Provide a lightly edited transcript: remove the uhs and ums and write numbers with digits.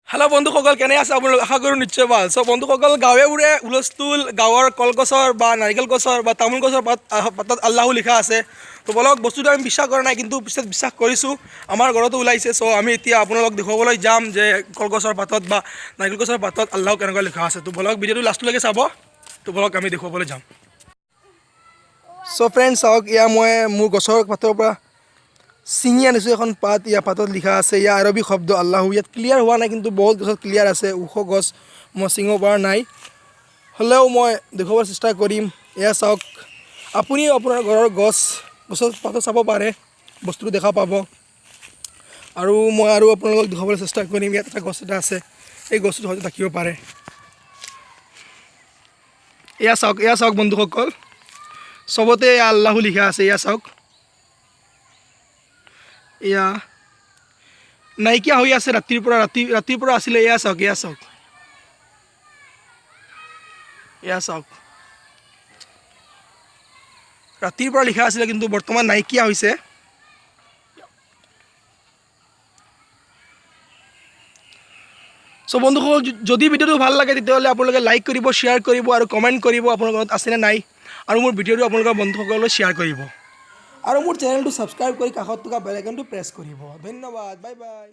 Hello' বন্ধুসকল, কেনে আছে আপোনালোক? আশা কৰোঁ নিশ্চয় ভাল। চ' বন্ধুসকল, গাঁৱে হুলস্থুল, গাঁৱৰ কলগছৰ বা নাৰিকল গছৰ বা তামোল গছৰ পাতত আল্লাহু লিখা আছে। তো বলক, বস্তুটো আমি বিশ্বাস কৰা নাই, কিন্তু পিছত বিশ্বাস কৰিছোঁ। আমাৰ ঘৰতো ওলাইছে। চ' আমি এতিয়া আপোনালোক দেখুৱাবলৈ যাম যে কলগছৰ পাতত বা নাৰিকল গছৰ পাতত আল্লাহু কেনেকৈ লিখা আছে। তো বলক, ভিডিঅ'টো লাষ্টলৈকে চাব। তো বলক, আমি দেখুৱাবলৈ যাম। চ' ফ্ৰেণ্ড চাওক, মই মোৰ গছৰ পাতৰ পৰা ছিঙি আনিছোঁ এখন পাত। পাতত লিখা আছে আৰবী শব্দ আল্লাহু। ইয়াত ক্লিয়াৰ হোৱা নাই, কিন্তু বহুত গছত ক্লিয়াৰ আছে। ওখ গছ, মই ছিঙিব পৰা নাই, হ'লেও মই দেখুৱাবৰ চেষ্টা কৰিম। চাওক, আপুনিও আপোনাৰ ঘৰৰ গছৰ পাতত চাব পাৰে, বস্তুটো দেখা পাব। আৰু মই আপোনালোকক দেখুৱাবলৈ চেষ্টা কৰিম। ইয়াত এটা গছ এটা আছে, এই গছটো হয়তো থাকিব পাৰে। চাওক বন্ধুসকল, চবতে আল্লাহু লিখা আছে। চাওক, নাইকিয়া হৈ আছে ৰাতিৰ পৰা আছিলে। চাওক, চাওক, ৰাতিৰ পৰা লিখা আছিলে, কিন্তু বৰ্তমান নাইকিয়া হৈছে। চ' বন্ধুসকল, যদি ভিডিঅ'টো ভাল লাগে তেতিয়াহ'লে আপোনালোকে লাইক কৰিব, শ্বেয়াৰ কৰিব আৰু কমেণ্ট কৰিব আপোনালোকৰ ঘৰত আছেনে নাই। আৰু মোৰ ভিডিঅ'টো আপোনালোকৰ বন্ধুসকললৈ শ্বেয়াৰ কৰিব। আৰু মোৰ চেনেলটো ছাবস্ক্ৰাইব কৰি কাষত থকা বেল আইকনটো প্ৰেছ কৰিব। ধন্যবাদ, বাই বাই।